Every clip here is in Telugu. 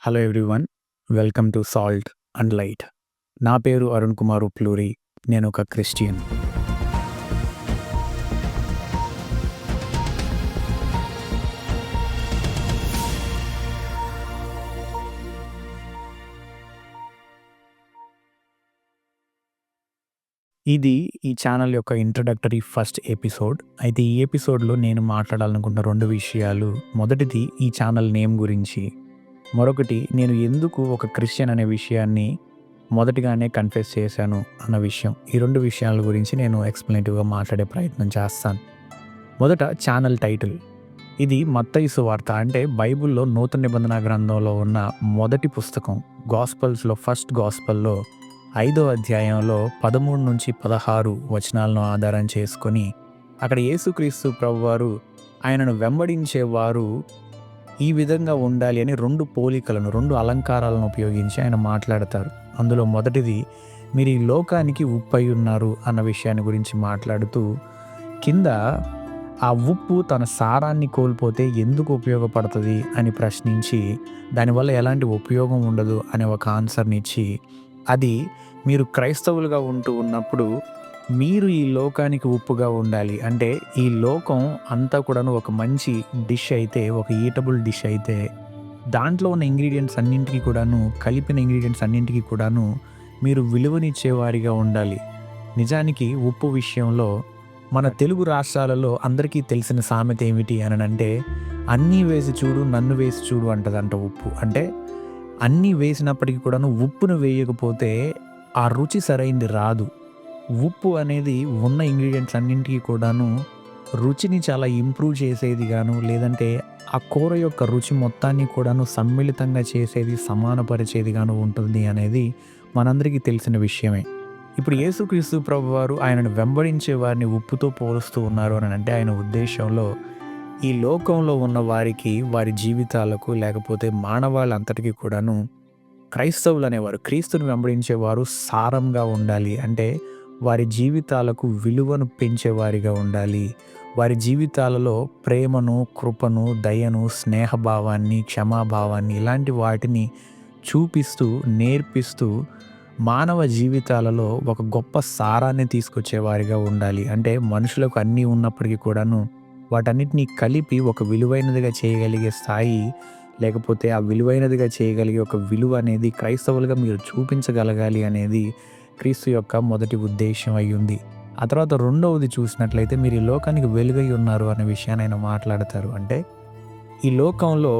Hello everyone, welcome to salt and light. నా పేరు అరుణ్ కుమార్ ఉప్లూరి. నేను ఒక క్రిస్టియన్. ఇది ఈ ఛానల్ యొక్క ఇంట్రడక్టరీ ఫస్ట్ ఎపిసోడ్. అయితే ఈ ఎపిసోడ్లో నేను మాట్లాడాలనుకున్న రెండు విషయాలు. మొదటిది ఈ ఛానల్ నేమ్ గురించి, మరొకటి నేను ఎందుకు ఒక క్రిస్టియన్ అనే విషయాన్ని మొదటిగానే కన్ఫెస్ చేశాను అన్న విషయం. ఈ రెండు విషయాల గురించి నేను ఎక్స్ప్లెనేటివ్గా మాట్లాడే ప్రయత్నం చేస్తాను. మొదట ఛానల్ టైటిల్. ఇది మత్తయి సువార్త అంటే బైబిల్లో నూతన నిబంధన గ్రంథంలో ఉన్న మొదటి పుస్తకం. గాస్పల్స్లో ఫస్ట్ గాస్పల్లో 5వ అధ్యాయంలో 13 నుంచి 16 వచనాలను ఆధారం చేసుకొని అక్కడ యేసుక్రీస్తు ప్రభువారు ఆయనను వెంబడించేవారు ఈ విధంగా ఉండాలి అని రెండు పోలికలను, రెండు అలంకారాలను ఉపయోగించి ఆయన మాట్లాడతారు. అందులో మొదటిది, మీరు ఈ లోకానికి ఉప్పై ఉన్నారు అన్న విషయాన్ని గురించి మాట్లాడుతూ కింద ఆ ఉప్పు తన సారాన్ని కోల్పోతే ఎందుకు ఉపయోగపడుతుంది అని ప్రశ్నించి దానివల్ల ఎలాంటి ఉపయోగం ఉండదు అనే ఒక ఆన్సర్ని ఇచ్చి, అది మీరు క్రైస్తవులుగా ఉంటూ ఉన్నప్పుడు మీరు ఈ లోకానికి ఉప్పుగా ఉండాలి. అంటే ఈ లోకం అంతా కూడాను ఒక మంచి డిష్ అయితే, ఒక ఈటబుల్ డిష్ అయితే దాంట్లో ఉన్న ఇంగ్రీడియంట్స్ అన్నింటికి కూడాను, కలిపిన ఇంగ్రీడియంట్స్ అన్నింటికి కూడాను మీరు విలువనిచ్చేవారిగా ఉండాలి. నిజానికి ఉప్పు విషయంలో మన తెలుగు రాష్ట్రాలలో అందరికీ తెలిసిన సామెత ఏమిటి అని అంటే, అన్నీ వేసి చూడు నన్ను వేసి చూడు అంటదంట ఉప్పు. అంటే అన్నీ వేసినప్పటికీ కూడాను ఉప్పును వేయకపోతే ఆ రుచి సరైంది రాదు. ఉప్పు అనేది ఉన్న ఇంగ్రీడియంట్స్ అన్నింటికి కూడాను రుచిని చాలా ఇంప్రూవ్ చేసేది గాను, లేదంటే ఆ కూర యొక్క రుచి మొత్తాన్ని కూడాను సమ్మిళితంగా చేసేది, సమానపరిచేది గాను ఉంటుంది అనేది మనందరికీ తెలిసిన విషయమే. ఇప్పుడు యేసుక్రీస్తు ప్రభువారు ఆయనను వెంబడించే వారిని ఉప్పుతో పోలుస్తూ ఉన్నారు అని అంటే ఆయన ఉద్దేశంలో ఈ లోకంలో ఉన్న వారికి, వారి జీవితాలకు, లేకపోతే మానవాళంతటికీ కూడాను క్రైస్తవులు అనేవారు, క్రీస్తుని వెంబడించేవారు సారంగా ఉండాలి. అంటే వారి జీవితాలకు విలువను పెంచేవారిగా ఉండాలి. వారి జీవితాలలో ప్రేమను, కృపను, దయను, స్నేహభావాన్ని, క్షమాభావాన్ని ఇలాంటి వాటిని చూపిస్తూ, నేర్పిస్తూ మానవ జీవితాలలో ఒక గొప్ప సారాన్ని తీసుకొచ్చేవారిగా ఉండాలి. అంటే మనుషులకు అన్నీ ఉన్నప్పటికీ కూడాను వాటన్నిటినీ కలిపి ఒక విలువైనదిగా చేయగలిగే స్థాయి, లేకపోతే ఆ విలువైనదిగా చేయగలిగే ఒక విలువ అనేది క్రైస్తవులుగా మీరు చూపించగలగాలి అనేది క్రీస్తు యొక్క మొదటి ఉద్దేశం అయ్యింది. ఆ తర్వాత రెండవది చూసినట్లయితే, మీరు ఈ లోకానికి వెలుగై ఉన్నారు అనే విషయాన్ని ఆయన మాట్లాడతారు. అంటే ఈ లోకంలో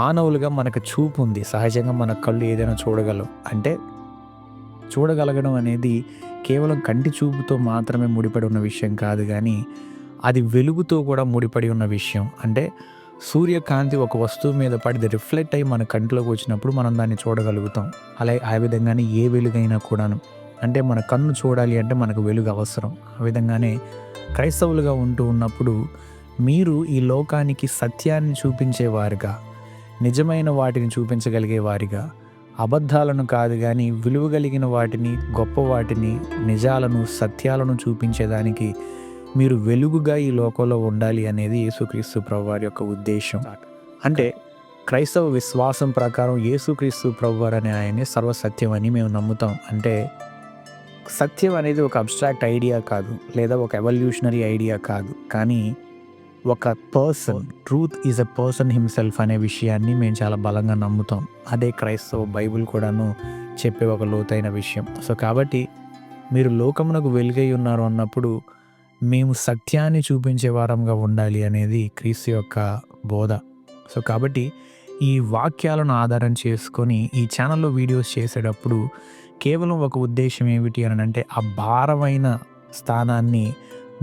మానవులుగా మనకు చూపు ఉంది. సహజంగా మన కళ్ళు ఏదైనా చూడగలవు. అంటే చూడగలగడం అనేది కేవలం కంటి చూపుతో మాత్రమే ముడిపడి ఉన్న విషయం కాదు, కానీ అది వెలుగుతో కూడా ముడిపడి ఉన్న విషయం. అంటే సూర్యకాంతి ఒక వస్తువు మీద పడి రిఫ్లెక్ట్ అయ్యి మన కంటిలోకి వచ్చినప్పుడు మనం దాన్ని చూడగలుగుతాం. అలాగే ఆ విధంగానే ఏ వెలుగైనా కూడాను, అంటే మన కన్ను చూడాలి అంటే మనకు వెలుగు అవసరం. ఆ విధంగానే క్రైస్తవులుగా ఉంటూ ఉన్నప్పుడు మీరు ఈ లోకానికి సత్యాన్ని చూపించేవారుగా, నిజమైన వాటిని చూపించగలిగే వారిగా, అబద్ధాలను కాదు కానీ విలువ కలిగిన వాటిని, గొప్ప వాటిని, నిజాలను, సత్యాలను చూపించేదానికి మీరు వెలుగుగా ఈ లోకంలో ఉండాలి అనేది యేసుక్రీస్తు ప్రభువారి యొక్క ఉద్దేశం. అంటే క్రైస్తవ విశ్వాసం ప్రకారం యేసుక్రీస్తు ప్రభువారు అనే ఆయనే సర్వసత్యం అని మేము నమ్ముతాం. అంటే సత్యం అనేది ఒక అబ్స్ట్రాక్ట్ ఐడియా కాదు, లేదా ఒక ఎవల్యూషనరీ ఐడియా కాదు, కానీ ఒక person, truth is a person himself అనే విషయాన్ని మేము చాలా బలంగా నమ్ముతాం. అదే క్రైస్తవ బైబిల్ కూడాను చెప్పే ఒక లోతైన విషయం. సో కాబట్టి మీరు లోకమునకు వెలుగై ఉన్నారు అన్నప్పుడు మేము సత్యాన్ని చూపించే వారంగా ఉండాలి అనేది క్రీస్తు యొక్క బోధ. సో కాబట్టి ఈ వాక్యాలను ఆధారం చేసుకొని ఈ ఛానల్లో వీడియోస్ చేసేటప్పుడు కేవలం ఒక ఉద్దేశం ఏమిటి అని అంటే, ఆ భారమైన స్థానాన్ని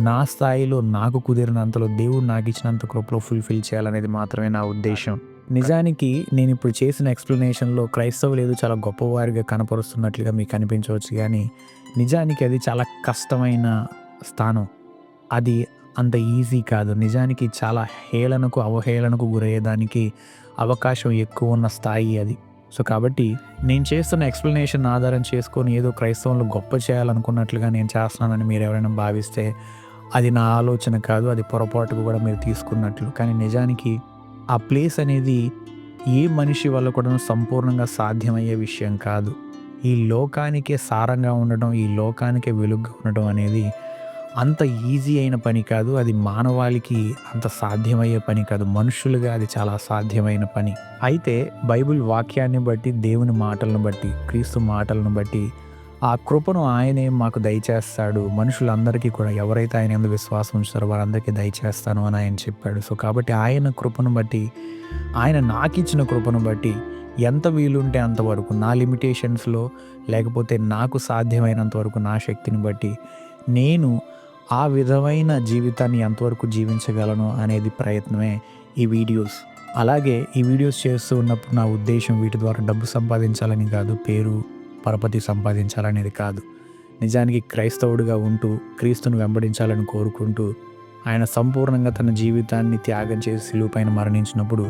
నా స్థాయిలో నాకు కుదిరినంతలో, దేవుడు నాకు ఇచ్చినంత కృపలో ఫుల్ఫిల్ చేయాలనేది మాత్రమే నా ఉద్దేశం. నిజానికి నేను ఇప్పుడు చేసిన ఎక్స్ప్లెనేషన్లో క్రైస్తవులు ఏదో చాలా గొప్పవారిగా కనపరుస్తున్నట్లుగా మీకు అనిపించవచ్చు, కానీ నిజానికి అది చాలా కష్టమైన స్థానం. అది అంత ఈజీ కాదు. నిజానికి చాలా హేళనకు, అవహేళనకు గురయ్యేదానికి అవకాశం ఎక్కువ ఉన్న స్థాయి అది. సో కాబట్టి నేను చేస్తున్న ఎక్స్ప్లెనేషన్ ఆధారం చేసుకొని ఏదో క్రైస్తవంలో గొప్ప చేయాలనుకున్నట్లుగా నేను చేస్తున్నానని మీరు ఎవరైనా భావిస్తే అది నా ఆలోచన కాదు, అది పొరపాటుకు కూడా మీరు తీసుకున్నట్లు. కానీ నిజానికి ఆ ప్లేస్ అనేది ఏ మనిషి వల్ల కూడా సంపూర్ణంగా సాధ్యమయ్యే విషయం కాదు. ఈ లోకానికే సారంగా ఉండడం, ఈ లోకానికే వెలుగుగా ఉండడం అనేది అంత ఈజీ అయిన పని కాదు. అది మానవాళికి అంత సాధ్యమయ్యే పని కాదు. మనుషులుగా అది చాలా అసాధ్యమైన పని. అయితే బైబిల్ వాక్యాన్ని బట్టి, దేవుని మాటలను బట్టి, క్రీస్తు మాటలను బట్టి ఆ కృపను ఆయనే మాకు దయచేస్తాడు. మనుషులందరికీ కూడా ఎవరైతే ఆయన యందు విశ్వాసం ఉంచుతారో వారందరికీ దయచేస్తాను అని ఆయన చెప్పాడు. సో కాబట్టి ఆయన కృపను బట్టి, ఆయన నాకిచ్చిన కృపను బట్టి ఎంత వీలుంటే అంతవరకు నా లిమిటేషన్స్‌లో, లేకపోతే నాకు సాధ్యమైనంత వరకు నా శక్తిని బట్టి నేను ఆ విధమైన జీవితాన్ని ఎంతవరకు జీవించగలను అనేది ప్రయత్నమే ఈ వీడియోస్. అలాగే ఈ వీడియోస్ చేస్తూ ఉన్నప్పుడు నా ఉద్దేశ్యం వీటి ద్వారా డబ్బు సంపాదించాలని కాదు, పేరు, పరపతి సంపాదించాలనేది కాదు. నిజానికి క్రైస్తవుడిగా ఉంటూ క్రీస్తును వెంబడించాలని కోరుకుంటూ ఆయన సంపూర్ణంగా తన జీవితాన్ని త్యాగం చేసి సిలువ పైన మరణించినప్పుడు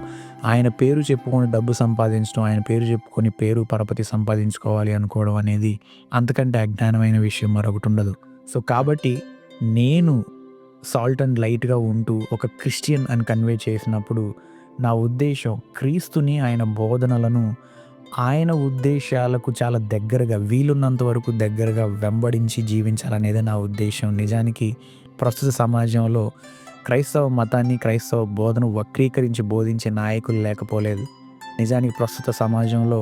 ఆయన పేరు చెప్పుకొని డబ్బు సంపాదించడం, ఆయన పేరు చెప్పుకొని పేరు, పరపతి సంపాదించుకోవాలి అనుకోవడం అనేది అంతకంటే అజ్ఞానమైన విషయం మరొకటి ఉండదు. సో కాబట్టి నేను సాల్ట్ అండ్ లైట్‌గా ఉంటూ ఒక క్రిస్టియన్ అని కన్వే చేసినప్పుడు నా ఉద్దేశం క్రీస్తుని, ఆయన బోధనలను, ఆయన ఉద్దేశాలకు చాలా దగ్గరగా, వీలున్నంత వరకు దగ్గరగా వెంబడించి జీవించాలనేదే నా ఉద్దేశం. నిజానికి ప్రస్తుత సమాజంలో క్రైస్తవ మతాన్ని, క్రైస్తవ బోధన వక్రీకరించి బోధించే నాయకులు లేకపోలేదు. నిజానికి ప్రస్తుత సమాజంలో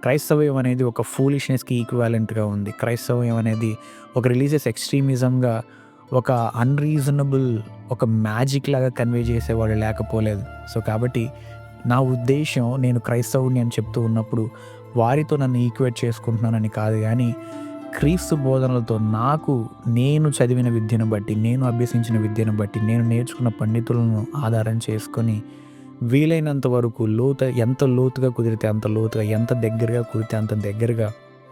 క్రైస్తవ్యం అనేది ఒక ఫూలిష్‌నెస్‌కి ఈక్వివాలెంట్‌గా ఉంది. క్రైస్తవ్యం అనేది ఒక రిలీజియస్ ఎక్స్‌ట్రీమిజంగా, ఒక అన్‌రీజనబుల్, ఒక మ్యాజిక్ లాగా కన్వే చేసేవాళ్ళు లేకపోలేదు. సో కాబట్టి నా ఉద్దేశం నేను క్రైస్తవుడిని అని చెప్తూ ఉన్నప్పుడు వారితో నన్ను ఈక్వేట్ చేసుకుంటున్నానని కాదు గానీ, క్రీస్తు బోధనలతో నేను చదివిన విద్యను బట్టి, నేను అభ్యసించిన విద్యను బట్టి, నేను నేర్చుకున్న పండితులను ఆధారం చేసుకొని వీలైనంత వరకు ఎంత లోతుగా కుదిరితే అంత లోతుగా, ఎంత దగ్గరగా కుదిరితే అంత దగ్గరగా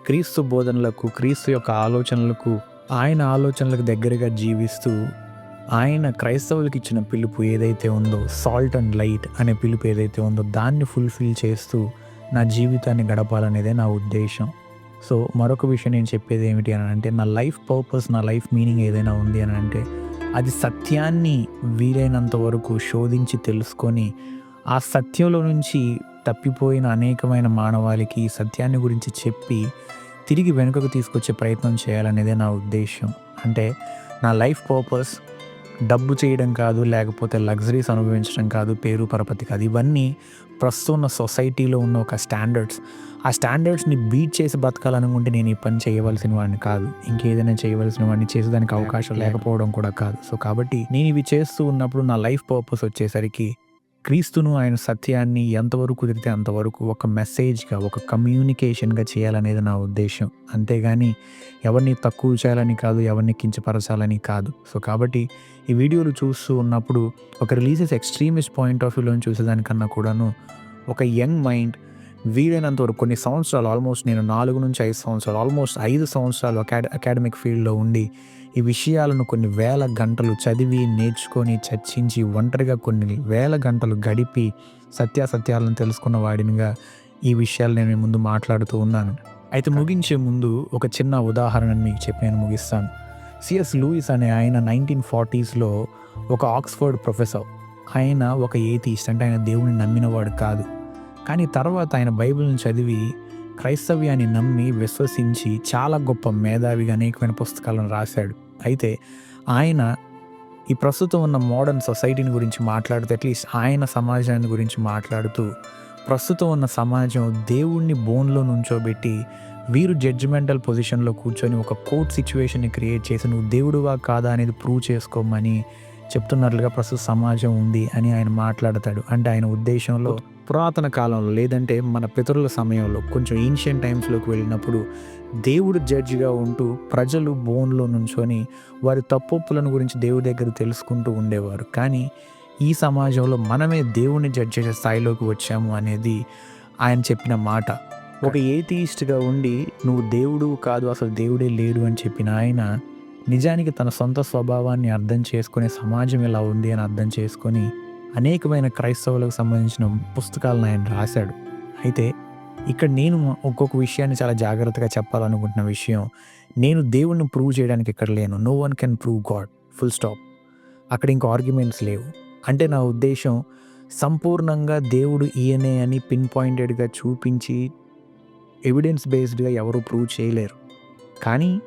క్రీస్తు బోధనలకు, క్రీస్తు యొక్క ఆలోచనలకు, ఆయన ఆలోచనలకు దగ్గరగా జీవిస్తూ ఆయన క్రైస్తవులకు ఇచ్చిన పిలుపు ఏదైతే ఉందో, సాల్ట్ అండ్ లైట్ అనే పిలుపు ఏదైతే ఉందో దాన్ని ఫుల్ఫిల్ చేస్తూ నా జీవితాన్ని గడపాలనేదే నా ఉద్దేశం. సో మరొక విషయం నేను చెప్పేది ఏమిటి అని అంటే, నా లైఫ్ పర్పస్, నా లైఫ్ మీనింగ్ ఏదైనా ఉంది అని అంటే అది సత్యాన్ని వీలైనంత వరకు శోధించి తెలుసుకొని ఆ సత్యంలో నుంచి తప్పిపోయిన అనేకమైన మానవాళికి ఈ సత్యాన్ని గురించి చెప్పి తిరిగి వెనుకకు తీసుకొచ్చే ప్రయత్నం చేయాలనేదే నా ఉద్దేశం. అంటే నా లైఫ్ పర్పస్ డబ్బు చేయడం కాదు, లేకపోతే లగ్జరీస్ అనుభవించడం కాదు, పేరు, పరపతి కాదు. ఇవన్నీ ప్రస్తుతం ఉన్న సొసైటీలో ఉన్న ఒక స్టాండర్డ్స్. ఆ స్టాండర్డ్స్ని బీట్ చేసి బతకాలనుకుంటే నేను ఈ పని చేయవలసిన వాడిని కాదు, ఇంకేదైనా చేయవలసిన వాడిని చేసేదానికి అవకాశం లేకపోవడం కూడా కాదు. సో కాబట్టి నేను ఇవి చేస్తూ ఉన్నప్పుడు నా లైఫ్ పర్పస్ వచ్చేసరికి క్రీస్తును, ఆయన సత్యాన్ని ఎంతవరకు కుదిరితే అంతవరకు ఒక మెసేజ్గా, ఒక కమ్యూనికేషన్గా చేయాలనేది నా ఉద్దేశం. అంతేగాని ఎవరిని తక్కువ చేయాలని కాదు, ఎవరిని కించపరచాలని కాదు. సో కాబట్టి ఈ వీడియోలు చూస్తూ ఉన్నప్పుడు ఒక రిలీజియస్ ఎక్స్ట్రీమిస్ట్ పాయింట్ ఆఫ్ వ్యూలో చూసేదానికన్నా కూడాను ఒక యంగ్ మైండ్ వీలైనంత వరకు కొన్ని సంవత్సరాలు, ఆల్మోస్ట్ నేను 4-5 సంవత్సరాలు, ఆల్మోస్ట్ 5 సంవత్సరాలు అకాడమిక్ ఫీల్డ్లో ఉండి ఈ విషయాలను కొన్ని వేల గంటలు చదివి, నేర్చుకొని, చర్చించి, ఒంటరిగా కొన్ని వేల గంటలు గడిపి సత్యాసత్యాలను తెలుసుకున్న వాడినిగా ఈ విషయాలు నేను మీ ముందు మాట్లాడుతూ ఉన్నాను. అయితే ముగించే ముందు ఒక చిన్న ఉదాహరణను మీకు చెప్పి నేను ముగిస్తాను. సిఎస్ లూయిస్ అనే ఆయన 1940స్‌లో ఒక ఆక్స్ఫర్డ్ ప్రొఫెసర్. ఆయన ఒక ఏథీస్ట్, అంటే ఆయన దేవుని నమ్మినవాడు కాదు. కానీ తర్వాత ఆయన బైబిల్ని చదివి క్రైస్తవ్యాన్ని నమ్మి, విశ్వసించి చాలా గొప్ప మేధావిగా అనేకమైన పుస్తకాలను రాశాడు. అయితే ఆయన ఈ ప్రస్తుతం ఉన్న మోడర్న్ సొసైటీని గురించి మాట్లాడుతూ, అట్లీస్ట్ ఆయన సమాజాన్ని గురించి మాట్లాడుతూ, ప్రస్తుతం ఉన్న సమాజం దేవుణ్ణి బోన్లో నుంచోబెట్టి వీరు జడ్జిమెంటల్ పొజిషన్లో కూర్చొని ఒక కోర్ట్ సిచ్యువేషన్ని క్రియేట్ చేసి నువ్వు దేవుడువా కాదా అనేది ప్రూవ్ చేసుకోమని చెప్తున్నట్లుగా ప్రస్తుత సమాజం ఉంది అని ఆయన మాట్లాడతాడు. అంటే ఆయన ఉద్దేశంలో పురాతన కాలంలో, లేదంటే మన పితరుల సమయంలో, కొంచెం ఏన్షియంట్ టైమ్స్లోకి వెళ్ళినప్పుడు దేవుడు జడ్జిగా ఉంటూ ప్రజలు బోన్లో నుంచొని వారి తప్పొప్పులను గురించి దేవుడి దగ్గర తెలుసుకుంటూ ఉండేవారు. కానీ ఈ సమాజంలో మనమే దేవుణ్ణి జడ్జ్ చేసే స్థాయిలోకి వచ్చాము అనేది ఆయన చెప్పిన మాట. ఒక ఏథీయిస్ట్గా ఉండి నువ్వు దేవుడు కాదు, అసలు దేవుడే లేడు అని చెప్పిన ఆయన నిజానికి తన సొంత స్వభావాన్ని అర్థం చేసుకునే సమాజం ఎలా ఉంది అని అర్థం చేసుకొని అనేకమైన క్రైస్తవులకు సంబంధించిన పుస్తకాలను ఆయన రాశాడు. అయితే ఇక్కడ నేను ఒక్కొక్క విషయాన్ని చాలా జాగ్రత్తగా చెప్పాలనుకుంటున్న విషయం, నేను దేవుణ్ణి ప్రూవ్ చేయడానికి ఇక్కడ లేను. No one can prove God, full stop. అక్కడ ఇంకో ఆర్గ్యుమెంట్స్ లేవు. అంటే నా ఉద్దేశం, సంపూర్ణంగా దేవుడు ఈయనే అని పిన్ పాయింటెడ్‌గా చూపించి ఎవిడెన్స్ బేస్డ్‌గా ఎవరు ప్రూవ్ చేయలేరు. కానీ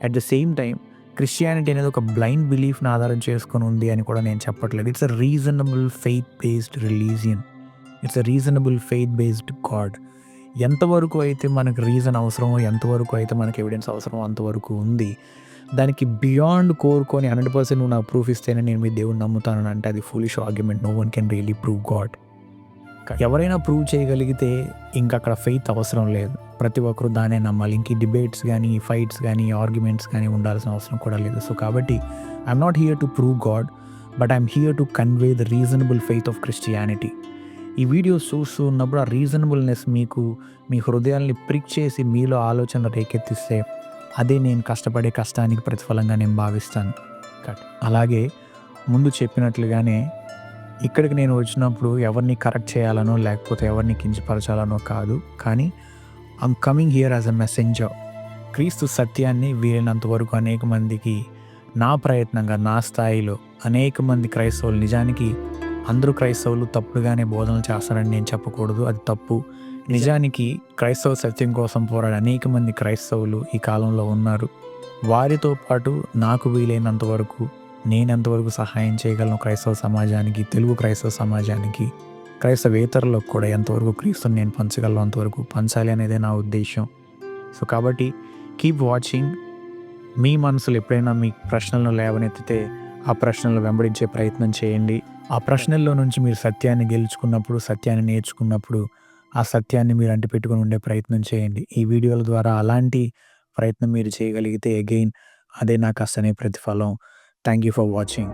at the same time Christianity అనేది ఒక బ్లైండ్ బిలీఫ్‌ని ఆధారం చేసుకొని ఉంది అని కూడా నేను చెప్పట్లేదు. It's a reasonable faith based religion. It's a reasonable faith based God. ఎంతవరకు అయితే మనకు రీజన్ అవసరమో, ఎంతవరకు అయితే మనకు ఎవిడెన్స్ అవసరమో అంతవరకు ఉంది. దానికి బియాండ్ కోరుకొని 100% నువ్వు నాకు ప్రూఫ్ ఇస్తేనే నేను మీ దేవుడిని నమ్ముతానని అంటే అది foolish argument. No one can really prove God. ఎవరైనా ప్రూవ్ చేయగలిగితే ఇంక అక్కడ ఫెయిత్ అవసరం లేదు. ప్రతి ఒక్కరు దాన్నే నమ్మాలి. ఇంక ఈ డిబేట్స్ గానీ, ఈ ఫైట్స్ గానీ, ఆర్గ్యుమెంట్స్ గానీ ఉండాల్సిన అవసరం కూడా లేదు. సో కాబట్టి I'm not here to prove God, but I'm here to convey the reasonable faith of Christianity. ఈ వీడియోస్ చూస్తూ ఉన్నప్పుడు ఆ రీజనబుల్‌నెస్ మీకు మీ హృదయాల్ని ప్రిక్ చేసి మీలో ఆలోచనలు రేకెత్తిస్తే అదే నేను కష్టపడే కష్టానికి ప్రతిఫలంగా నేను భావిస్తాను. అలాగే ముందు చెప్పినట్లుగానే ఇక్కడికి నేను వచ్చినప్పుడు ఎవరిని కరెక్ట్ చేయాలనో, లేకపోతే ఎవరిని కించపరచాలనో కాదు. కానీ I'm coming here as a messenger. క్రీస్తు సత్యాన్ని వీలైనంత వరకు అనేక మందికి నా ప్రయత్నంగా, నా స్థాయిలో అనేక మంది క్రైస్తవులు, నిజానికి అందరూ క్రైస్తవులు తప్పుడుగానే బోధనలు చేస్తారని నేను చెప్పకూడదు, అది తప్పు. నిజానికి క్రైస్తవ సత్యం కోసం పోరాడే అనేక మంది క్రైస్తవులు ఈ కాలంలో ఉన్నారు. వారితో పాటు నాకు వీలైనంత వరకు నేను ఎంతవరకు సహాయం చేయగలను క్రైస్తవ సమాజానికి, తెలుగు క్రైస్తవ సమాజానికి, క్రైస్తవేతరులకు కూడా ఎంతవరకు క్రీస్తుని నేను పంచగలను అంతవరకు పంచాలి అనేదే నా ఉద్దేశం. సో కాబట్టి కీప్ వాచింగ్. మీ మనసులు ఎప్పుడైనా మీ ప్రశ్నలను లేవనెత్తితే ఆ ప్రశ్నలను వెంబడించే ప్రయత్నం చేయండి. ఆ ప్రశ్నల్లో నుంచి మీరు సత్యాన్ని గెలుచుకున్నప్పుడు, సత్యాన్ని నేర్చుకున్నప్పుడు ఆ సత్యాన్ని మీరు అంటిపెట్టుకొని ఉండే ప్రయత్నం చేయండి. ఈ వీడియోల ద్వారా అలాంటి ప్రయత్నం మీరు చేయగలిగితే అగైన్ అదే నాకు అస్తనే ప్రతిఫలం. Thank you for watching.